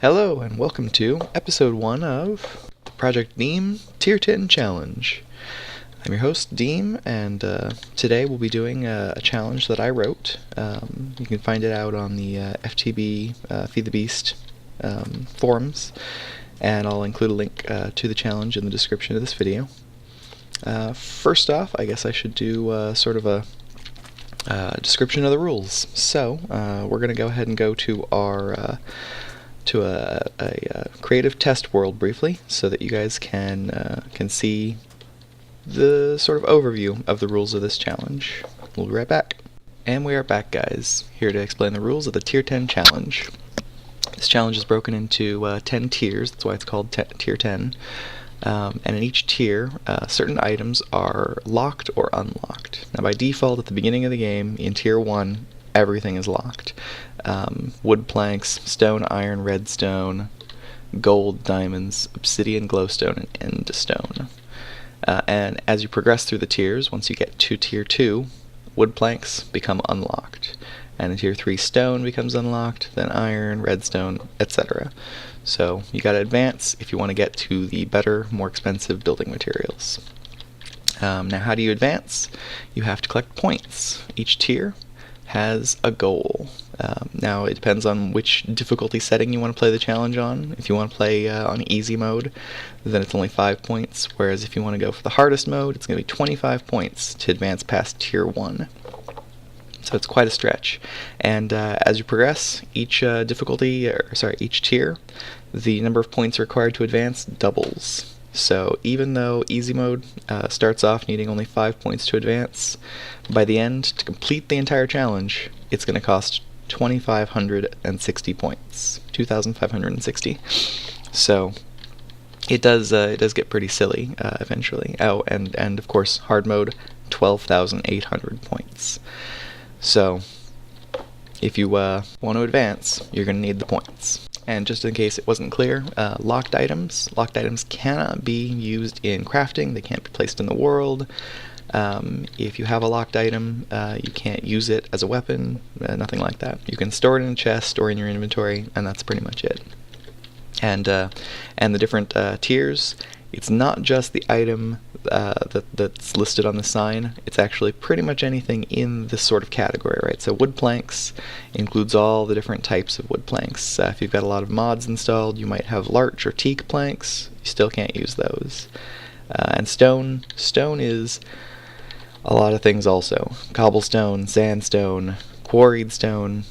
Hello and welcome to episode 1 of the ProjectDeem Tier 10 Challenge. I'm your host, Deem, and today we'll be doing a challenge that I wrote. You can find it out on the FTB Feed the Beast forums, and I'll include a link to the challenge in the description of this video. First off, I guess I should do sort of a description of the rules. So, we're going to go ahead and go to our a creative test world briefly, so that you guys can see the sort of overview of the rules of this challenge. We'll be right back. And we are back, guys, here to explain the rules of the Tier 10 Challenge. This challenge is broken into 10 tiers, that's why it's called Tier 10. And in each tier, certain items are locked or unlocked. Now, by default, at the beginning of the game, in Tier 1, everything is locked. Wood planks, stone, iron, redstone, gold, diamonds, obsidian, glowstone, and endstone. And as you progress through the tiers, once you get to Tier 2, wood planks become unlocked. And in Tier 3, stone becomes unlocked, then iron, redstone, etc. So you gotta advance if you want to get to the better, more expensive building materials. Now, how do you advance? You have to collect points. Each tier has a goal. Now, it depends on which difficulty setting you want to play the challenge on. If you want to play on easy mode, then it's only 5 points, whereas if you want to go for the hardest mode, it's going to be 25 points to advance past Tier 1. So it's quite a stretch. And as you progress, each each tier, the number of points required to advance doubles. So even though easy mode starts off needing only 5 points to advance, by the end, to complete the entire challenge, it's going to cost 2,560 points. 2,560. So it does get pretty silly eventually. Oh, and of course, hard mode, 12,800 points. So if you want to advance, you're going to need the points. And just in case it wasn't clear, locked items cannot be used in crafting. They can't be placed in the world. If you have a locked item, you can't use it as a weapon, nothing like that. You can store it in a chest or in your inventory, and that's pretty much it. And the different tiers, it's not just the item that's listed on the sign. It's actually pretty much anything in this sort of category, right? So wood planks includes all the different types of wood planks. If you've got a lot of mods installed, you might have larch or teak planks. You still can't use those. And stone is a lot of things also. Cobblestone, sandstone, quarried stone,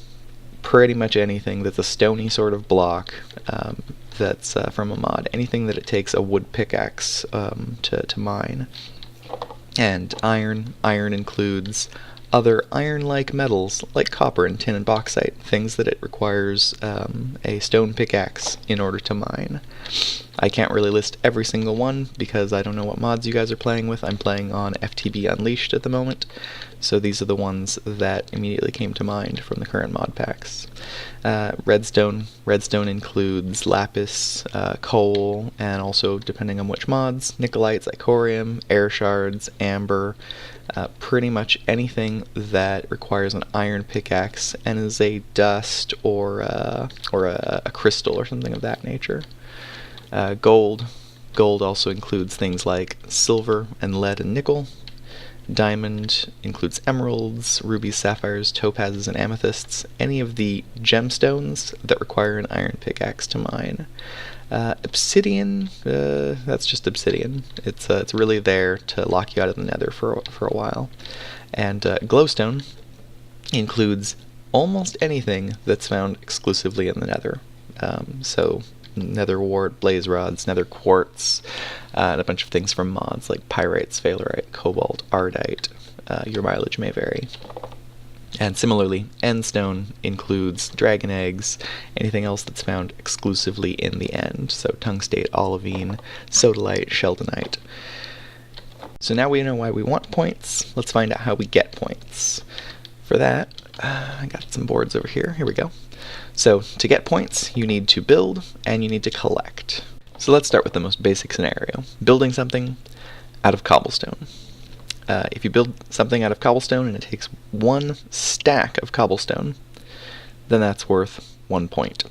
pretty much anything that's a stony sort of block that's from a mod. Anything that it takes a wood pickaxe to mine. And iron includes other iron-like metals like copper and tin and bauxite, things that it requires a stone pickaxe in order to mine. I can't really list every single one because I don't know what mods you guys are playing with. I'm playing on FTB Unleashed at the moment, so these are the ones that immediately came to mind from the current mod packs. Redstone includes lapis, coal, and also, depending on which mods, nickelite, zirconium, air shards, amber, pretty much anything that requires an iron pickaxe and is a dust or a crystal or something of that nature. Gold also includes things like silver and lead and nickel. Diamond includes emeralds, rubies, sapphires, topazes, and amethysts, any of the gemstones that require an iron pickaxe to mine. Obsidian, that's just obsidian. It's really there to lock you out of the nether for a while. And glowstone includes almost anything that's found exclusively in the nether. So nether wart, blaze rods, nether quartz, and a bunch of things from mods like pyrite, sphalerite, cobalt, ardite. Your mileage may vary. And similarly, endstone includes dragon eggs, anything else that's found exclusively in the end, so tungstate, olivine, sodalite, sheldonite. So now we know why we want points. Let's find out how we get points. For that, I got some boards over here. Here we go. So to get points, you need to build and you need to collect. So let's start with the most basic scenario. Building something out of cobblestone. If you build something out of cobblestone and it takes 1 stack of cobblestone, then that's worth 1 point.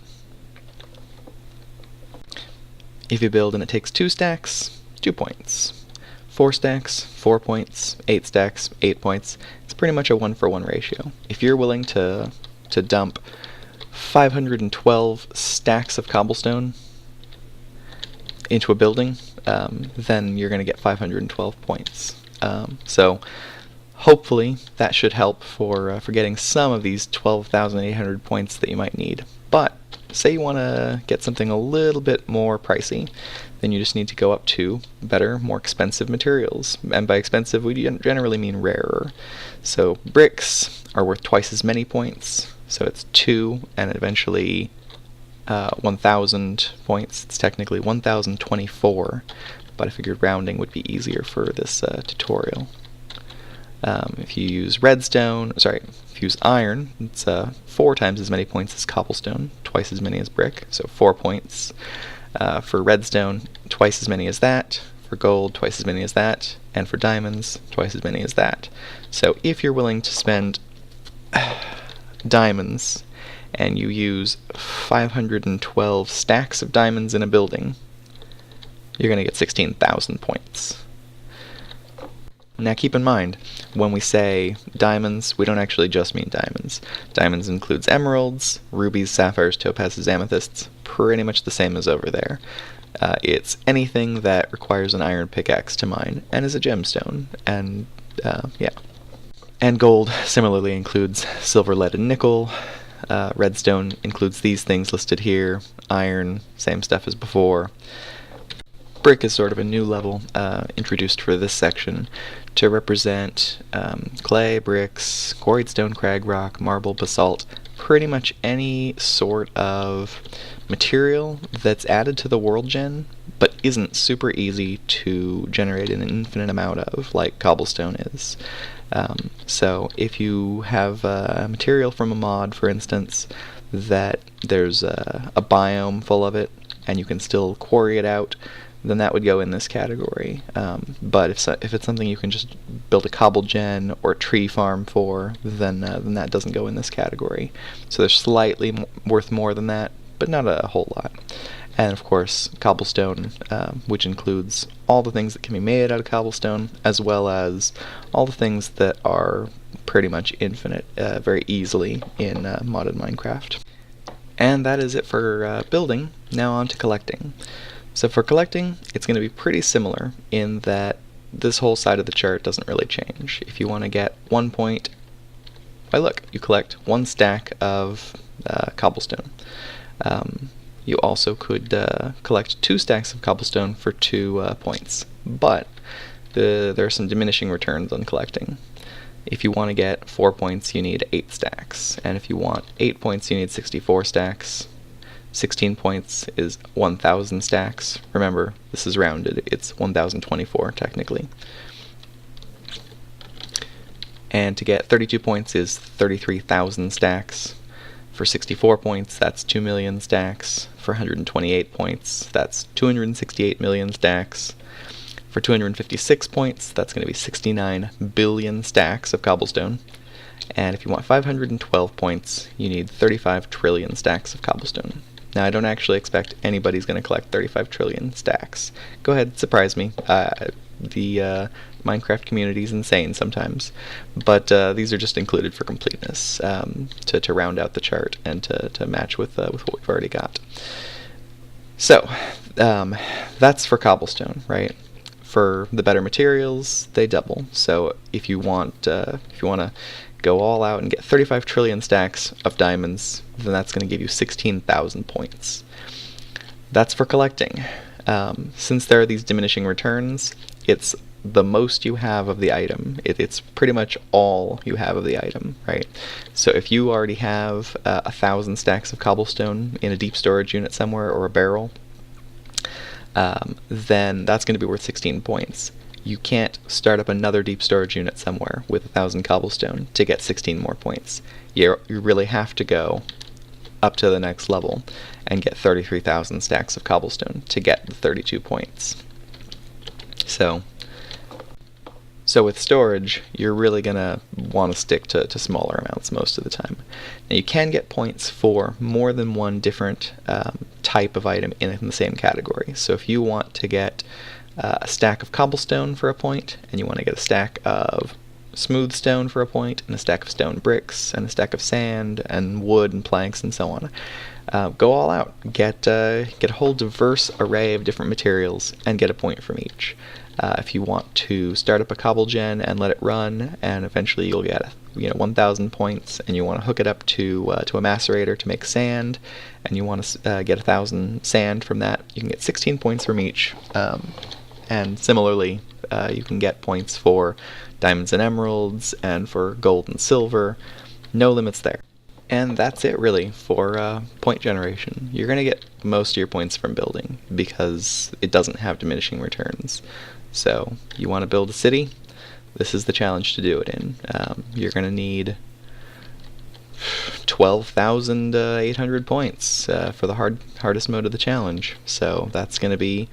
If you build and it takes 2 stacks, 2 points. 4 stacks, 4 points. 8 stacks, 8 points. It's pretty much a 1-for-1 ratio. If you're willing to dump 512 stacks of cobblestone into a building, then you're going to get 512 points. So hopefully that should help for getting some of these 12,800 points that you might need. But say you want to get something a little bit more pricey, then you just need to go up to better, more expensive materials. And by expensive, we generally mean rarer. So bricks are worth twice as many points, so it's 2 and eventually 1,000 points. It's technically 1,024, but I figured rounding would be easier for this tutorial. If you use redstone, if you use iron, it's 4 times as many points as cobblestone, twice as many as brick, so 4 points. For redstone, twice as many as that. For gold, twice as many as that. And for diamonds, twice as many as that. So if you're willing to spend diamonds and you use 512 stacks of diamonds in a building, you're going to get 16,000 points. Now keep in mind, when we say diamonds, we don't actually just mean diamonds. Diamonds includes emeralds, rubies, sapphires, topazes, amethysts, pretty much the same as over there. It's anything that requires an iron pickaxe to mine, and is a gemstone, and yeah. And gold similarly includes silver, lead, and nickel. Redstone includes these things listed here. Iron, same stuff as before. Brick is sort of a new level introduced for this section to represent clay, bricks, quarried stone, crag rock, marble, basalt, pretty much any sort of material that's added to the world gen but isn't super easy to generate an infinite amount of, like cobblestone is. So if you have material from a mod, for instance, that there's a biome full of it and you can still quarry it out, then that would go in this category. But if it's something you can just build a cobble gen or a tree farm for, then that doesn't go in this category. So they're slightly worth more than that, but not a whole lot. And of course, cobblestone, which includes all the things that can be made out of cobblestone, as well as all the things that are pretty much infinite very easily in modded Minecraft. And that is it for building. Now on to collecting. So for collecting, it's going to be pretty similar in that this whole side of the chart doesn't really change. If you want to get 1 point, why look, you collect 1 stack of cobblestone. You also could collect 2 stacks of cobblestone for 2 points, but there are some diminishing returns on collecting. If you want to get 4 points, you need 8 stacks, and if you want 8 points, you need 64 stacks. 16 points is 1,000 stacks. Remember, this is rounded. It's 1,024 technically. And to get 32 points is 33,000 stacks. For 64 points, that's 2 million stacks. For 128 points, that's 268 million stacks. For 256 points, that's going to be 69 billion stacks of cobblestone. And if you want 512 points, you need 35 trillion stacks of cobblestone. Now, I don't actually expect anybody's going to collect 35 trillion stacks. Go ahead, surprise me. The Minecraft community is insane sometimes. But these are just included for completeness, to round out the chart and to match with what we've already got. So, that's for cobblestone, right? For the better materials, they double. So if you want to go all out and get 35 trillion stacks of diamonds, then that's going to give you 16,000 points. That's for collecting. Since there are these diminishing returns, it's the most you have of the item. It's pretty much all you have of the item, right? So if you already have 1,000 stacks of cobblestone in a deep storage unit somewhere or a barrel, then that's going to be worth 16 points. You can't start up another deep storage unit somewhere with 1,000 cobblestone to get 16 more points. You really have to go up to the next level and get 33,000 stacks of cobblestone to get the 32 points. So So with storage, you're really going to want to stick to smaller amounts most of the time. Now you can get points for more than one different type of item in the same category. So if you want to get a stack of cobblestone for a point, and you want to get a stack of smooth stone for a point, and a stack of stone bricks, and a stack of sand, and wood, and planks, and so on, go all out. Get a whole diverse array of different materials, and get a point from each. If you want to start up a cobble gen and let it run, and eventually you'll get 1,000 points, and you want to hook it up to a macerator to make sand, and you want to get 1,000 sand from that, you can get 16 points from each. And similarly, you can get points for diamonds and emeralds, and for gold and silver. No limits there. And that's it really for point generation. You're going to get most of your points from building, because it doesn't have diminishing returns. So you want to build a city, this is the challenge to do it in. You're going to need 12,800 points for the hardest mode of the challenge. So that's going to be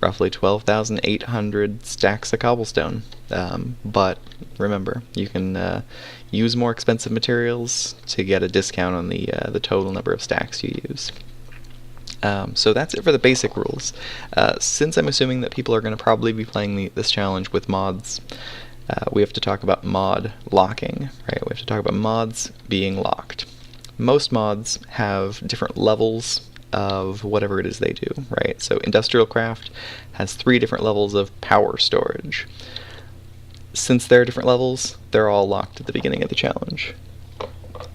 roughly 12,800 stacks of cobblestone. But remember, you can use more expensive materials to get a discount on the total number of stacks you use. So that's it for the basic rules. Since I'm assuming that people are going to probably be playing this challenge with mods, we have to talk about mod locking, right? We have to talk about mods being locked. Most mods have different levels of whatever it is they do, right? So Industrial Craft has 3 different levels of power storage. Since there are different levels, they're all locked at the beginning of the challenge.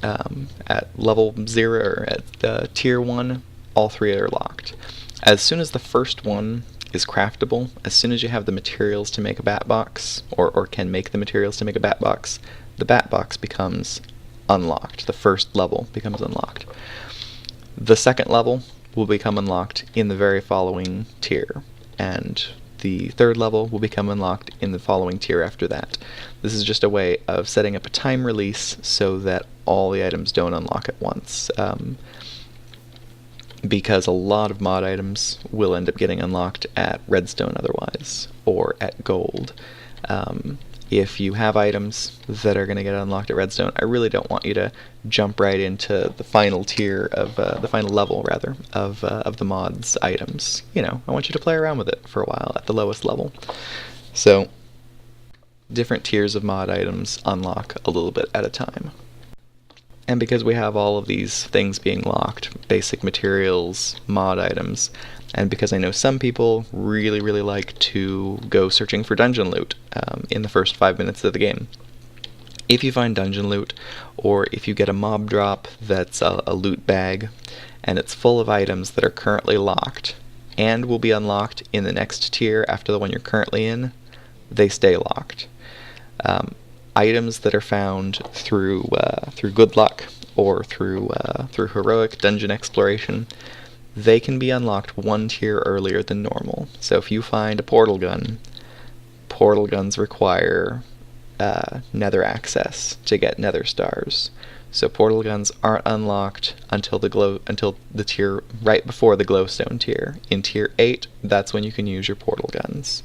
At level 0, or at tier 1, all 3 are locked. As soon as the first one is craftable, as soon as you have the materials to make a bat box, or can make the materials to make a bat box, the bat box becomes unlocked. The first level becomes unlocked. The second level will become unlocked in the very following tier, and the third level will become unlocked in the following tier after that. This is just a way of setting up a time release so that all the items don't unlock at once. Because a lot of mod items will end up getting unlocked at redstone otherwise, or at gold. If you have items that are going to get unlocked at redstone, I really don't want you to jump right into the final tier of the final level, rather, of the mod's items. I want you to play around with it for a while at the lowest level. So, different tiers of mod items unlock a little bit at a time. And because we have all of these things being locked, basic materials, mod items, and because I know some people really, really like to go searching for dungeon loot in the first 5 minutes of the game. If you find dungeon loot, or if you get a mob drop that's a loot bag, and it's full of items that are currently locked, and will be unlocked in the next tier after the one you're currently in, they stay locked. Items that are found through good luck, or through heroic dungeon exploration, they can be unlocked 1 tier earlier than normal. So if you find a portal guns require nether access to get nether stars. So portal guns aren't unlocked until the tier right before the glowstone tier. In tier 8, that's when you can use your portal guns.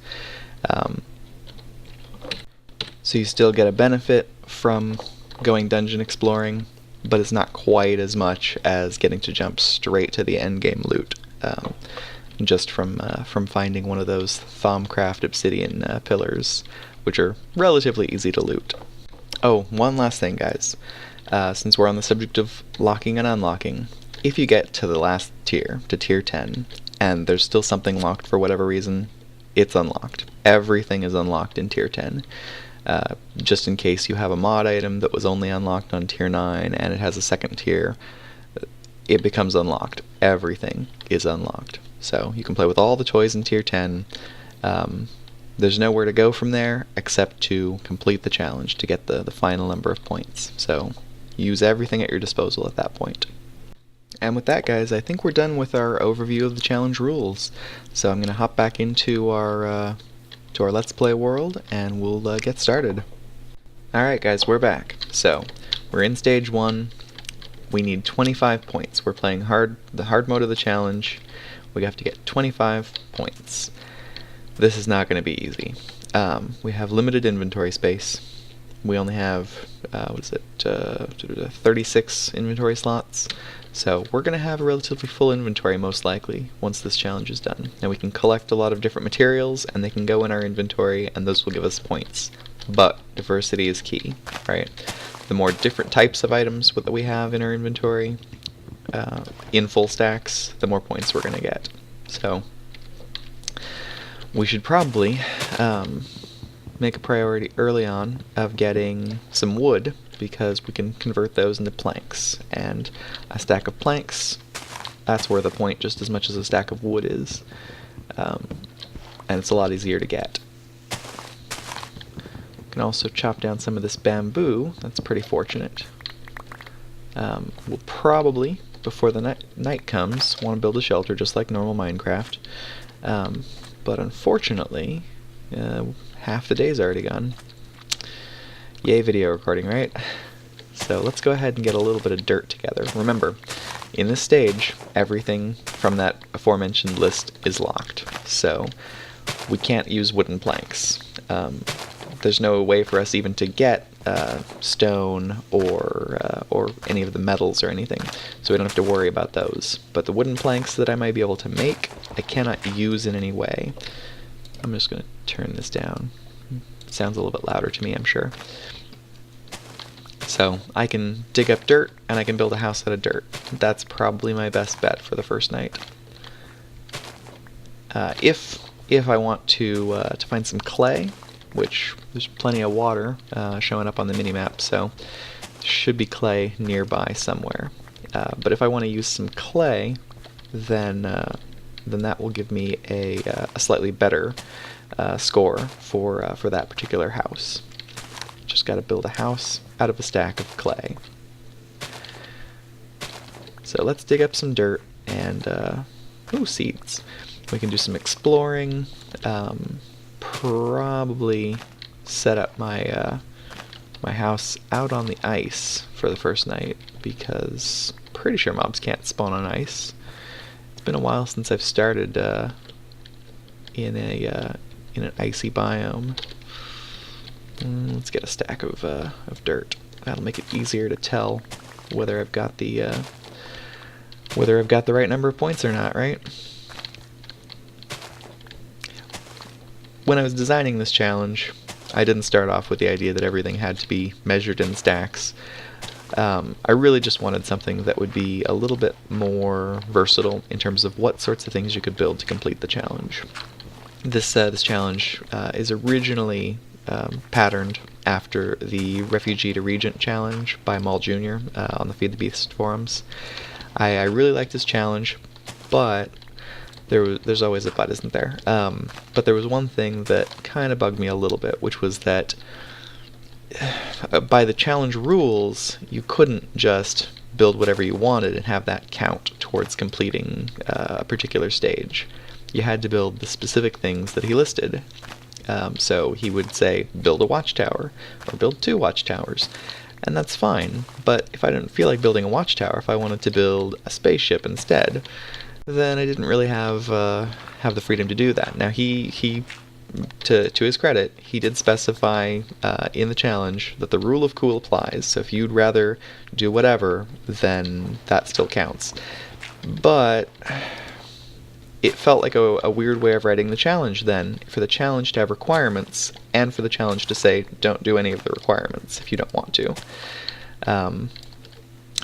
So you still get a benefit from going dungeon exploring, but it's not quite as much as getting to jump straight to the endgame loot, just from finding one of those Thaumcraft obsidian pillars, which are relatively easy to loot. Oh, one last thing, guys. Since we're on the subject of locking and unlocking, if you get to the last tier, to tier 10, and there's still something locked for whatever reason, it's unlocked. Everything is unlocked in tier 10. Just in case you have a mod item that was only unlocked on tier 9 and it has a second tier, it becomes unlocked. Everything is unlocked. So you can play with all the toys in tier 10. There's nowhere to go from there except to complete the challenge to get the final number of points. So use everything at your disposal at that point. And with that, guys, I think we're done with our overview of the challenge rules. So I'm going to hop back into our Let's Play world, and we'll get started. Alright guys, we're back. So, we're in stage 1. We need 25 points. We're playing the hard mode of the challenge. We have to get 25 points. This is not going to be easy. we have limited inventory space. We only have, 36 inventory slots. So we're going to have a relatively full inventory most likely once this challenge is done. Now we can collect a lot of different materials and they can go in our inventory and those will give us points. But diversity is key, right? The more different types of items that we have in our inventory in full stacks, the more points we're going to get. So we should probably make a priority early on of getting some wood, because we can convert those into planks, and a stack of planks, that's worth a point just as much as a stack of wood is, and it's a lot easier to get. We can also chop down some of this bamboo. That's pretty fortunate. We'll probably, before the night comes, want to build a shelter just like normal Minecraft, but unfortunately half the day's already gone. Yay, video recording, right? So let's go ahead and get a little bit of dirt together. Remember, in this stage, everything from that aforementioned list is locked, so we can't use wooden planks. There's no way for us even to get stone or any of the metals or anything, so we don't have to worry about those. But the wooden planks that I might be able to make, I cannot use in any way. I'm just going to turn this down. It sounds a little bit louder to me, I'm sure. So I can dig up dirt and I can build a house out of dirt. That's probably my best bet for the first night. If I want to find some clay, which there's plenty of water showing up on the minimap, so there should be clay nearby somewhere. But if I want to use some clay, then that will give me a slightly better score for that particular house. Just got to build a house out of a stack of clay. So let's dig up some dirt and seeds. We can do some exploring. Probably set up my my house out on the ice for the first night, because pretty sure mobs can't spawn on ice. It's been a while since I've started in an icy biome. Let's get a stack of dirt. That'll make it easier to tell whether I've got the right number of points or not, right? When I was designing this challenge, I didn't start off with the idea that everything had to be measured in stacks. I really just wanted something that would be a little bit more versatile in terms of what sorts of things you could build to complete the challenge. This challenge is originally patterned after the Refugee to Regent challenge by Maul Jr. On the Feed the Beast forums. I really liked this challenge, but there's always a but, isn't there? But there was one thing that kind of bugged me a little bit, which was that by the challenge rules, you couldn't just build whatever you wanted and have that count towards completing a particular stage. You had to build the specific things that he listed. So he would say, build a watchtower, or build 2 watchtowers. And that's fine, but if I didn't feel like building a watchtower, if I wanted to build a spaceship instead, then I didn't really have the freedom to do that. Now he to his credit, he did specify in the challenge that the rule of cool applies, so if you'd rather do whatever, then that still counts. But it felt like a weird way of writing the challenge then, for the challenge to have requirements, and for the challenge to say, don't do any of the requirements if you don't want to.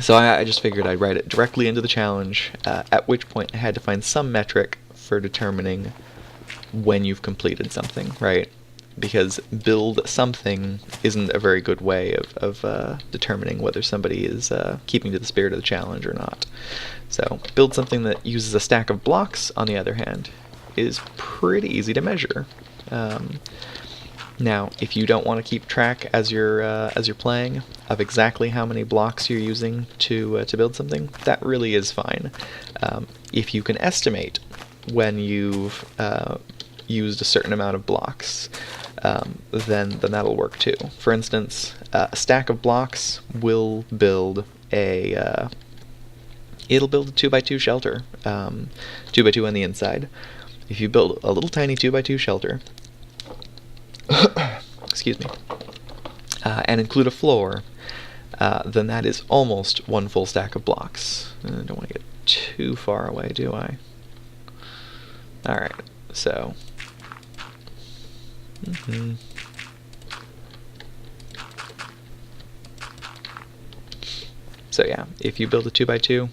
So I just figured I'd write it directly into the challenge, at which point I had to find some metric for determining when you've completed something, right? Because build something isn't a very good way of determining whether somebody is keeping to the spirit of the challenge or not. So build something that uses a stack of blocks, on the other hand, is pretty easy to measure. Now, if you don't want to keep track as you're playing of exactly how many blocks you're using to build something, that really is fine. If you can estimate when you've used a certain amount of blocks, then that'll work too. For instance, a stack of blocks will build it'll build a 2x2 shelter, 2x2 on the inside. If you build a little tiny 2x2 shelter, excuse me, and include a floor, then that is almost one full stack of blocks. I don't want to get too far away, do I? Alright, so... So yeah, if you build a 2x2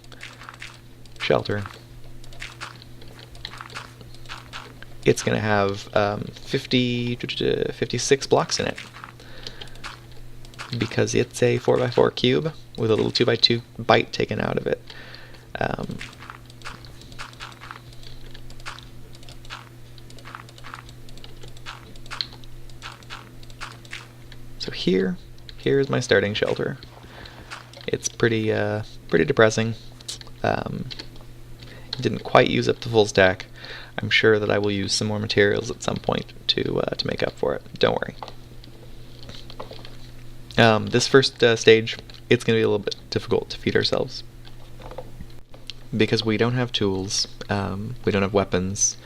shelter, it's going to have 56 blocks in it, because it's a 4x4 cube with a little 2x2 byte taken out of it. So here's my starting shelter. It's pretty depressing. Didn't quite use up the full stack. I'm sure that I will use some more materials at some point to make up for it. Don't worry. This first stage, it's going to be a little bit difficult to feed ourselves, because we don't have tools, we don't have weapons,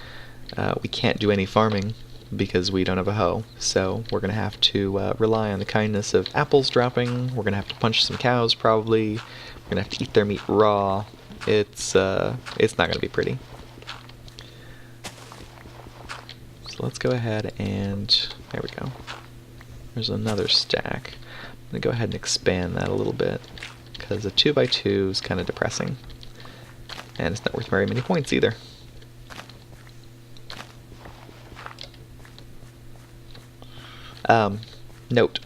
we can't do any farming because we don't have a hoe, so we're going to have to rely on the kindness of apples dropping. We're going to have to punch some cows probably, we're going to have to eat their meat raw. It's not going to be pretty. So let's go ahead and, there we go. There's another stack. I'm going to go ahead and expand that a little bit, because a 2x2 is kind of depressing, and it's not worth very many points either. Note,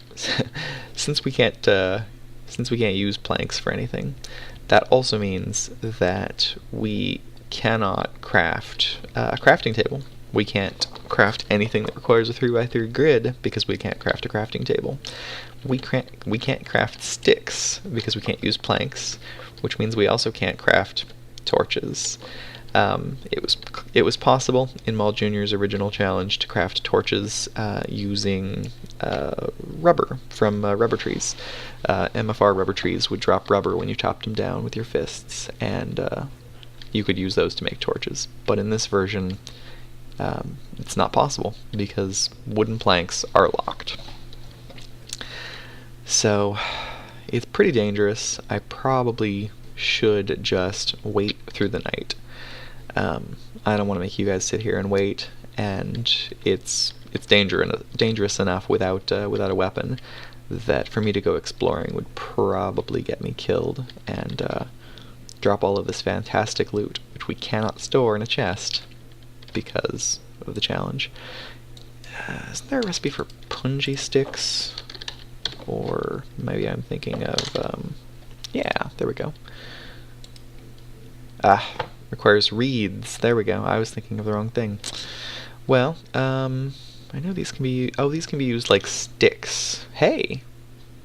since we can't use planks for anything, that also means that we cannot craft a crafting table. We can't craft anything that requires a 3x3 grid because we can't craft a crafting table. We can't craft sticks because we can't use planks, which means we also can't craft torches. It was possible in Maul Jr.'s original challenge to craft torches using rubber from rubber trees. MFR rubber trees would drop rubber when you chopped them down with your fists, and you could use those to make torches. But in this version, it's not possible because wooden planks are locked. So it's pretty dangerous. I probably should just wait through the night. I don't want to make you guys sit here and wait, and it's dangerous enough without a weapon that for me to go exploring would probably get me killed and drop all of this fantastic loot, which we cannot store in a chest because of the challenge. Isn't there a recipe for punji sticks? Or maybe I'm thinking of, yeah, there we go. Requires reeds. There we go. I was thinking of the wrong thing. Well, I know these can be, these can be used like sticks. Hey!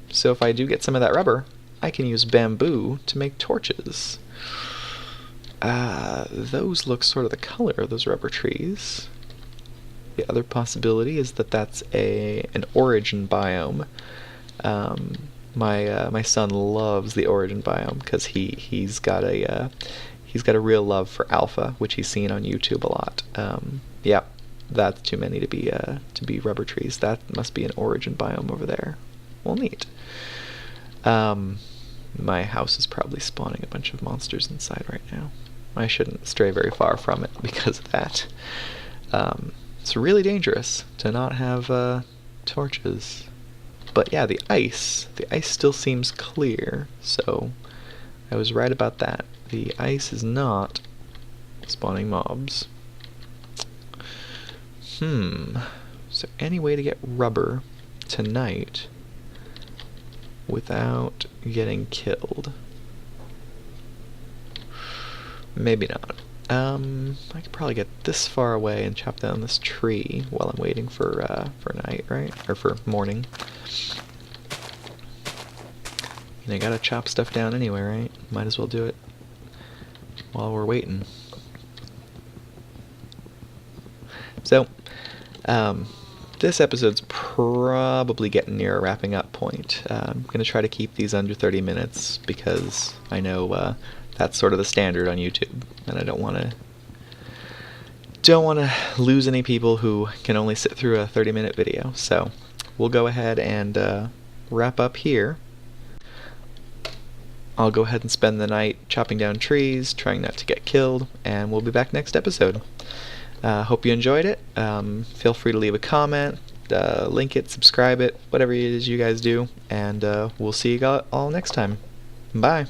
So if I do get some of that rubber, I can use bamboo to make torches. Those look sort of the color of those rubber trees. The other possibility is that that's an origin biome. My son loves the origin biome because he's got a real love for alpha, which he's seen on YouTube a lot. Yeah, that's too many to be rubber trees. That must be an origin biome over there. Well, neat. My house is probably spawning a bunch of monsters inside right now. I shouldn't stray very far from it because of that. It's really dangerous to not have torches. But yeah, the ice still seems clear, so I was right about that. The ice is not spawning mobs. Is there any way to get rubber tonight without getting killed? Maybe not. I could probably get this far away and chop down this tree while I'm waiting for night, right? Or for morning. And I gotta chop stuff down anyway, right? Might as well do it while we're waiting. So, this episode's probably getting near a wrapping up point. I'm going to try to keep these under 30 minutes because I know that's sort of the standard on YouTube, and I don't want don't want to lose any people who can only sit through a 30-minute video, so we'll go ahead and wrap up here. I'll go ahead and spend the night chopping down trees, trying not to get killed, and we'll be back next episode. Hope you enjoyed it. Feel free to leave a comment, link it, subscribe it, whatever it is you guys do, and we'll see you all next time. Bye.